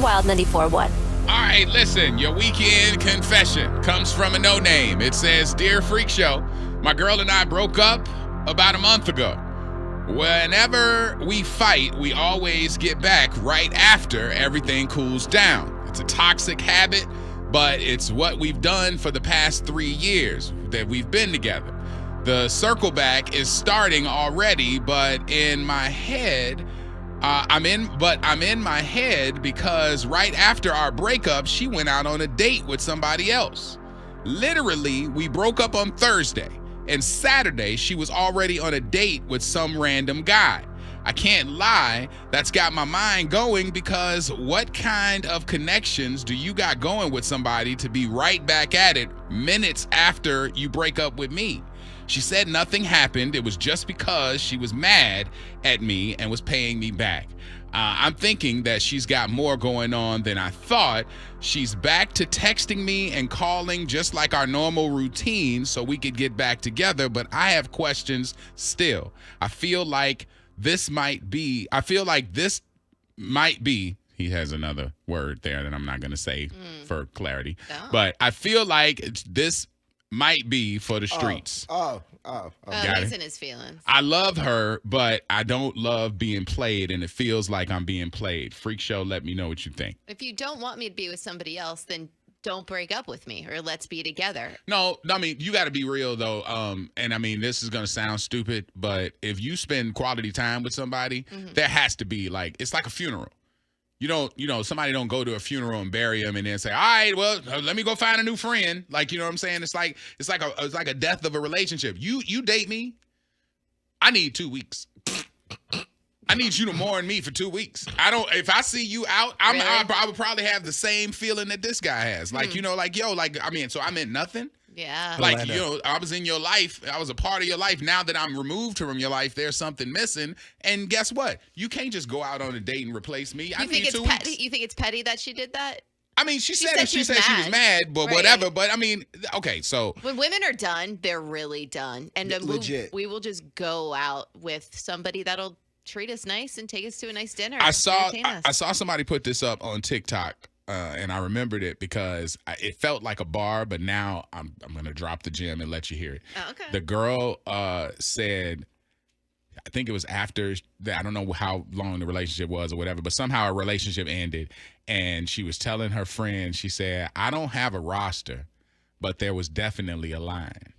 Wild 94.1. All right, listen, your weekend confession comes from a no-name. It says, Dear Freak Show, my girl and I broke up about a month ago. Whenever we fight, we always get back right after everything cools down. It's a toxic habit, but it's what we've done for the past 3 years that we've been together. The circle back is starting already, but in my head, I'm in my head because right after our breakup, she went out on a date with somebody else. Literally, we broke up on Thursday, and Saturday she was already on a date with some random guy. I can't lie, that's got my mind going because what kind of connections do you got going with somebody to be right back at it minutes after you break up with me? She said nothing happened. It was just because she was mad at me and was paying me back. I'm thinking that she's got more going on than I thought. She's back to texting me and calling just like our normal routine so we could get back together, but I have questions still. I feel like this might be, he has another word there that I'm not going to say for clarity, but I feel like this might be for the streets. He's in his feelings. I love her, but I don't love being played, and it feels like I'm being played. Freak Show, let me know what you think. If you don't want me to be with somebody else, then don't break up with me, or let's be together. No, I mean, you got to be real, though. And I mean, this is going to sound stupid, but if you spend quality time with somebody, there has to be, like, it's like a funeral. Somebody don't go to a funeral and bury him and then say, all right, well, let me go find a new friend. Like, you know what I'm saying? It's like a death of a relationship. You date me, I need 2 weeks. I need you to mourn me for 2 weeks. If I see you out, I would probably have the same feeling that this guy has. Like, so I meant nothing. Yeah. Like, I was in your life. I was a part of your life. Now that I'm removed from your life, there's something missing. And guess what? You can't just go out on a date and replace me. I need 2 weeks. You think it's petty that she did that? I mean, she said she was mad, but whatever. But I mean, okay, so when women are done, they're really done. And legit. We will just go out with somebody that'll treat us nice and take us to a nice dinner. I saw somebody put this up on TikTok. And I remembered it because it felt like a bar, but now I'm going to drop the gem and let you hear it. Oh, okay. The girl said, I think it was after, I don't know how long the relationship was or whatever, but somehow a relationship ended. And she was telling her friend, she said, I don't have a roster, but there was definitely a line.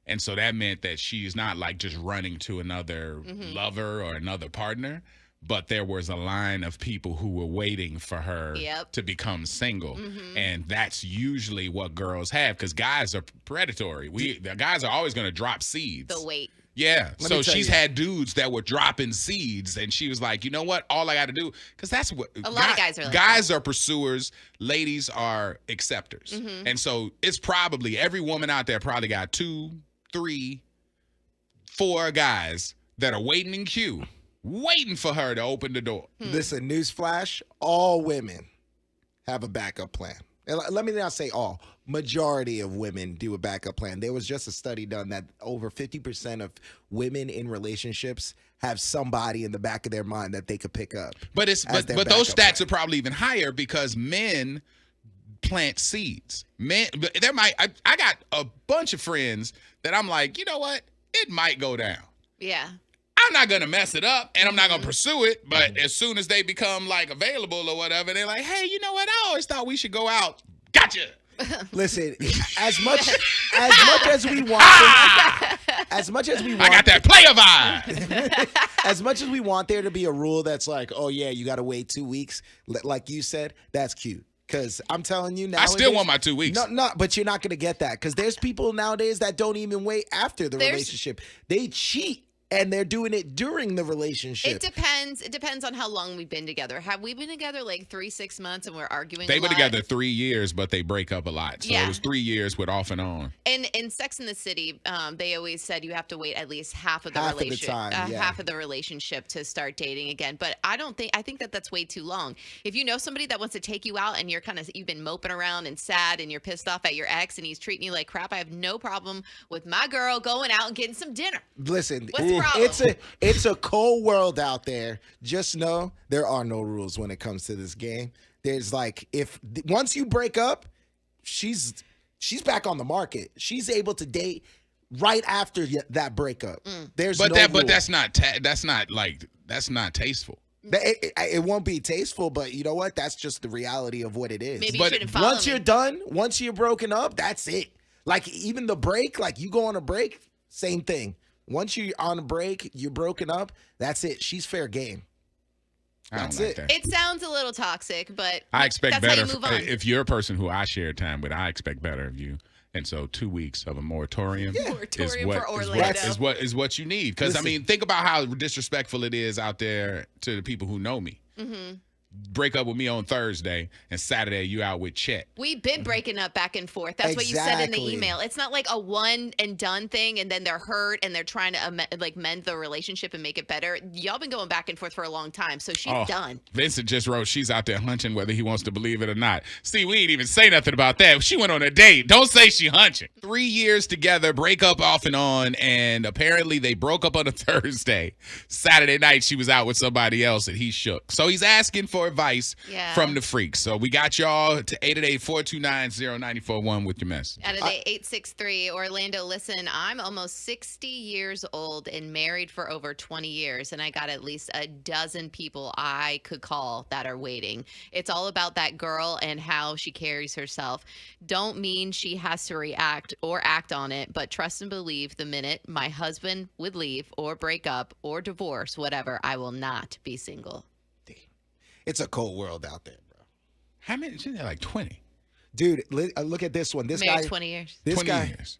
And so that meant that she's not like just running to another lover or another partner. But there was a line of people who were waiting for her to become single. And that's usually what girls have because guys are predatory. The guys are always going to drop seeds. The wait. Yeah. So she's had dudes that were dropping seeds and she was like, you know what? All I got to do, because that's what a lot of guys are like. Guys are pursuers. Ladies are acceptors. And so it's probably every woman out there probably got 2, 3, 4 guys that are waiting in queue. Waiting for her to open the door. Listen, newsflash, all women have a backup plan. And let me not say all. Majority of women do a backup plan. There was just a study done that over 50% of women in relationships have somebody in the back of their mind that they could pick up. But those stats are probably even higher because men plant seeds. Men, I got a bunch of friends that I'm like, you know what? It might go down. Yeah. I'm not going to mess it up and I'm not going to pursue it. But as soon as they become like available or whatever, they're like, hey, you know what? I always thought we should go out. Gotcha. Listen, as much as we want I got that player vibe. As much as we want there to be a rule that's like, oh yeah, you got to wait 2 weeks. Like you said, that's cute. Because I'm telling you now, I still want my 2 weeks. No, but you're not going to get that. Because there's people nowadays that don't even wait after the relationship. They cheat. And they're doing it during the relationship. It depends. It depends on how long we've been together. Have we been together like 3-6 months and we're arguing They a were lot? together 3 years, but they break up a lot. So it was 3 years with off and on. And in Sex and the City, they always said you have to wait at least half of the relationship to start dating again. But I think that that's way too long. If you know somebody that wants to take you out and you've been moping around and sad and you're pissed off at your ex and he's treating you like crap, I have no problem with my girl going out and getting some dinner. Listen, what's the problem? It's a cold world out there. Just know there are no rules when it comes to this game. There's like once you break up, she's back on the market. She's able to date right after that breakup. There's but rule. that's not tasteful. It won't be tasteful, but you know what? That's just the reality of what it is. Maybe you shouldn't follow once you're done, once you're broken up, that's it. Like even the break, like you go on a break, same thing. Once you're on a break, you're broken up, that's it. She's fair game. That's it. That. It sounds a little toxic, but I expect that's better. how you move on. If you're a person who I share time with, I expect better of you. And so 2 weeks of a moratorium, is what you need. Because, I mean, think about how disrespectful it is out there to the people who know me. Mm-hmm. Break up with me on Thursday, and Saturday you out with Chet. We've been breaking up back and forth. That's what you said in the email. It's not like a one and done thing, and then they're hurt and they're trying to mend the relationship and make it better. Y'all been going back and forth for a long time, so she's done. Vincent just wrote, she's out there hunching whether he wants to believe it or not. See, we ain't even say nothing about that. She went on a date. Don't say she hunching. 3 years together, break up off and on, and apparently they broke up on a Thursday. Saturday night, she was out with somebody else, and he shook. So he's asking for advice from the freaks. So we got y'all to 888-429-0941 with your message. Out of the 863, Orlando, listen, I'm almost 60 years old and married for over 20 years, and I got at least a dozen people I could call that are waiting. It's all about that girl and how she carries herself. Don't mean she has to react or act on it, but trust and believe the minute my husband would leave or break up or divorce, whatever, I will not be single. It's a cold world out there, bro. How many? She's like 20. Dude, look at this one. This married guy, 20 years.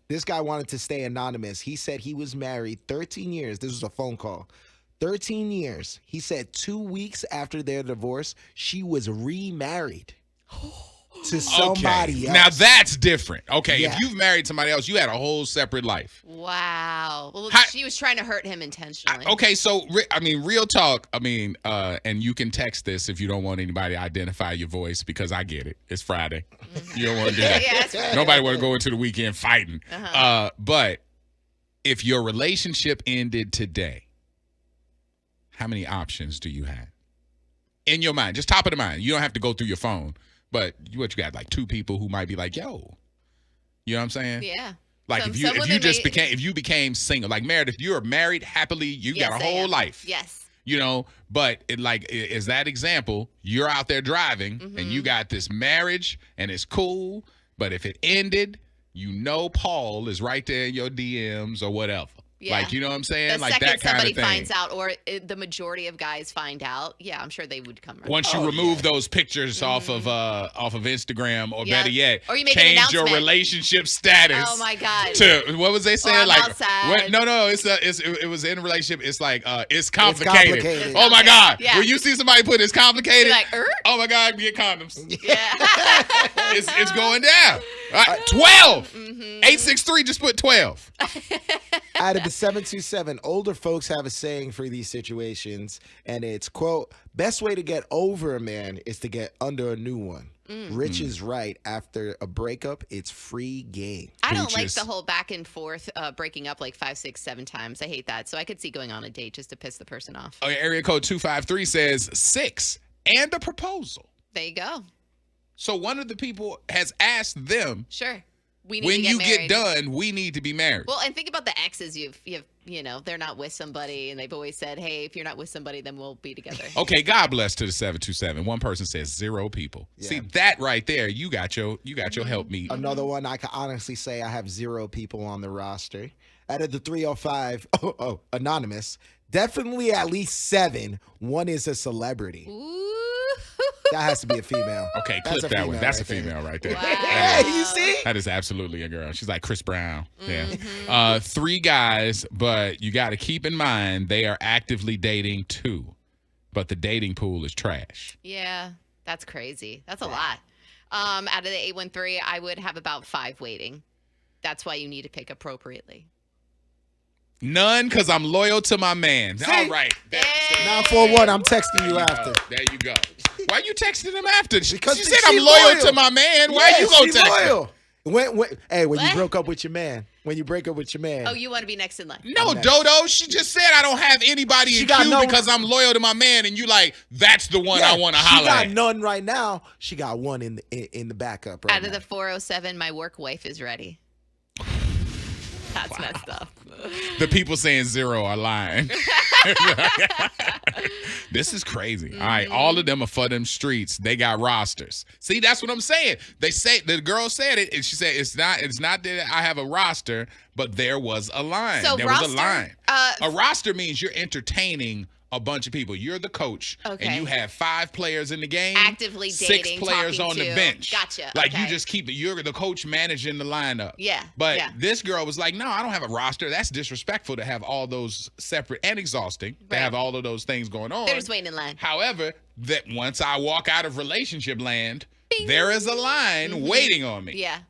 This guy wanted to stay anonymous. He said he was married 13 years. This was a phone call. 13 years. He said 2 weeks after their divorce, she was remarried to somebody else. Now that's different. Okay, if you've married somebody else, you had a whole separate life. Wow. Well, she was trying to hurt him intentionally. Okay, so I mean, real talk. I mean, and you can text this if you don't want anybody to identify your voice, because I get it. It's Friday. You don't want to do that. That's right. Nobody want to go into the weekend fighting. But if your relationship ended today, how many options do you have in your mind? Just top of the mind. You don't have to go through your phone. But you got like 2 people who might be like, yo, you know what I'm saying? Yeah. Like if you became single, like married, if you're married happily, you got a whole life. Yes. You know, but is that example, you're out there driving and you got this marriage and it's cool, but if it ended, you know Paul is right there in your DMs or whatever. Yeah. Like, you know what I'm saying? The like second that kind of thing. somebody finds out, or the majority of guys find out, I'm sure they would come. Once you remove those pictures off of Instagram, or better yet, or you make change your relationship status. Oh my God! To what was they saying? Like, outside. No, it was in a relationship. It's like it's complicated. It's complicated. Oh my God! Yeah. When you see somebody put it's complicated, you're like, oh my God, get condoms. Yeah, it's going down. 12. 863 just put 12. Out of the 727, older folks have a saying for these situations, and it's, quote, best way to get over a man is to get under a new one. Rich is right. After a breakup, it's free game. I don't like the whole back and forth breaking up like 5, 6, 7 times. I hate that. So I could see going on a date just to piss the person off. Okay, area code 253 says 6 and a proposal. There you go. So one of the people has asked them. Sure. When you get done, we need to be married. Well, and think about the exes you know, they're not with somebody, and they've always said, hey, if you're not with somebody, then we'll be together. Okay, God bless to the 727. One person says 0 people. Yeah. See, that right there, you got your help me. Another one, I can honestly say I have 0 people on the roster. Out of the 305, anonymous, definitely at least 7. One is a celebrity. Ooh. That has to be a female. Okay, clip that one. That's a female right there. Wow. You see? That is absolutely a girl. She's like Chris Brown. Yeah. 3 guys, but you got to keep in mind they are actively dating 2, but the dating pool is trash. Yeah, that's crazy. That's a lot. Out of the 813, I would have about 5 waiting. That's why you need to pick appropriately. None, because I'm loyal to my man. See? All right. 941, I'm texting you after. There you go. Why you texting him after? Because she said I'm loyal to my man. Why you gonna text him? When you broke up with your man. When you break up with your man. Oh, you want to be next in line? No, Dodo. She just said I don't have anybody in queue because I'm loyal to my man, and you like that's the one I want to holler at. She got none right now. She got one in the backup right now. Out of the 407, my work wife is ready. That's messed up. The people saying 0 are lying. This is crazy. Mm-hmm. All right, all of them are for them streets. They got rosters. See, that's what I'm saying. They say the girl said it, and she said it's not that I have a roster, but there was a line. So there was a line. A roster means you're entertaining a bunch of people. You're the coach, and you have 5 players in the game, actively dating, 6 players on the bench. Gotcha. Like you just keep it. You're the coach managing the lineup. Yeah. But this girl was like, no, I don't have a roster. That's disrespectful to have all those separate and exhausting. To have all of those things going on. They're just waiting in line. However, that once I walk out of relationship land, there is a line waiting on me. Yeah.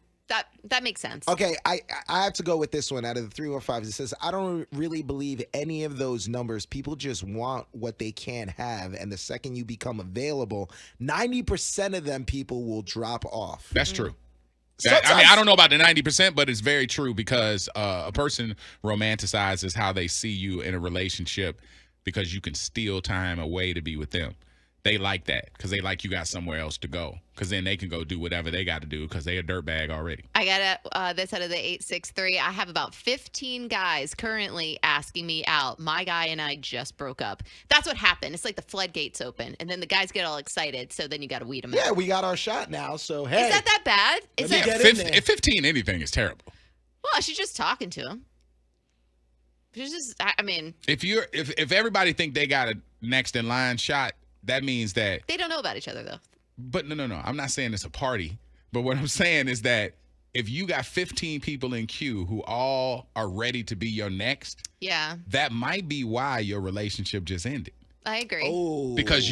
That makes sense. Okay, I have to go with this one out of the 315. It says, I don't really believe any of those numbers. People just want what they can't have. And the second you become available, 90% of them people will drop off. That's true. I don't know about the 90%, but it's very true because a person romanticizes how they see you in a relationship because you can steal time away to be with them. They like that because they like you got somewhere else to go because then they can go do whatever they got to do because they're a dirtbag already. I got this out of the 863. I have about 15 guys currently asking me out. My guy and I just broke up. That's what happened. It's like the floodgates open, and then the guys get all excited, so then you got to weed them out. Yeah, we got our shot now, so hey. Is that bad? Is that 15 anything is terrible. Well, she's just talking to him. She's just, I mean. If everybody think they got a next in line shot, that means that they don't know about each other, though. But no. I'm not saying it's a party. But what I'm saying is that if you got 15 people in queue who all are ready to be your next, that might be why your relationship just ended. I agree. Oh, because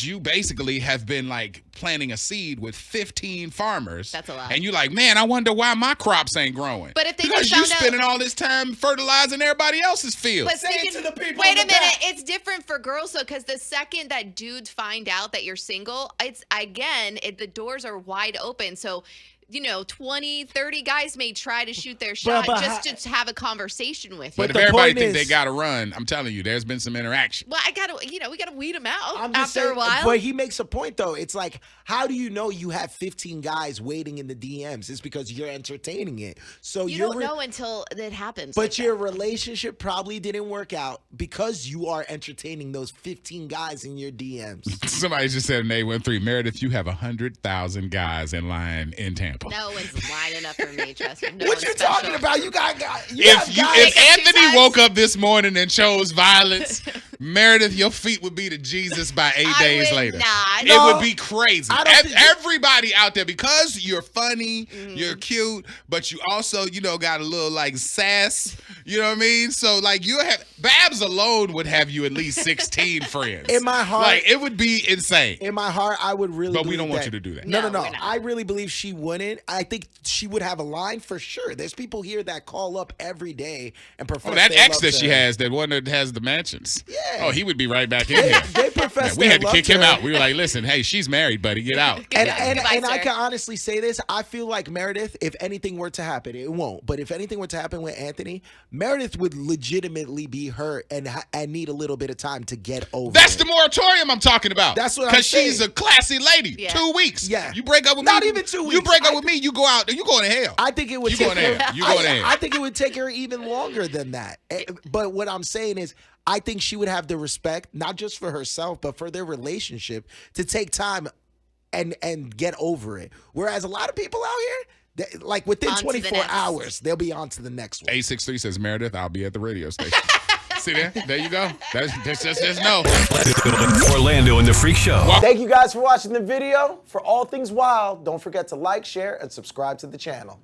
you basically have been like planting a seed with 15 farmers. That's a lot. And you're like, man, I wonder why my crops ain't growing. But if they because you're spending all this time fertilizing everybody else's fields. But wait a minute, it's different for girls though, because the second that dudes find out that you're single, the doors are wide open. So 20, 30 guys may try to shoot their shot to have a conversation with you. But if everybody think they got to run, I'm telling you, there's been some interaction. Well, we got to weed them out after a while. But he makes a point, though. It's like, how do you know you have 15 guys waiting in the DMs? It's because you're entertaining it. So you don't know until it happens. But your relationship probably didn't work out because you are entertaining those 15 guys in your DMs. Somebody just said in 813, Meredith, you have 100,000 guys in line in Tampa. No one's lining up for me, trust me. What you talking about? You got guys. If Anthony woke up this morning and chose violence, Meredith, your feet would be to Jesus by 8 days later. It would be crazy. Everybody out there, because you're funny, you're cute, but you also, got a little like sass. You know what I mean? So like Babs alone would have you at least 16 friends. In my heart, like it would be insane. In my heart, I would really. But we don't want you to do that. No. I really believe she wouldn't. I think she would have a line for sure. There's people here that call up every day and profess. Oh, that ex that she has, that one that has the mansions. Yeah. Oh, he would be right back in here. They profess. We had to kick him out. We were like, listen, hey, she's married, buddy, get out. And I can honestly say this. I feel like Meredith, if anything were to happen, it won't. But if anything were to happen with Anthony, Meredith would legitimately be hurt and need a little bit of time to get over. That's the moratorium I'm talking about. That's what I'm saying. Because she's a classy lady. Yeah. 2 weeks. Yeah. You break up with me. Not even 2 weeks. You break up with me, you go out. You going to hell. I think it would. You going to hell. You going to hell. I think it would take her even longer than that. But what I'm saying is, I think she would have the respect, not just for herself, but for their relationship, to take time and get over it. Whereas a lot of people out here, like within 24 hours, they'll be on to the next one. 863 says, Meredith, I'll be at the radio station. See there? There you go. That's just no. Orlando and the Freak Show. Thank you guys for watching the video. For all things wild, don't forget to like, share, and subscribe to the channel.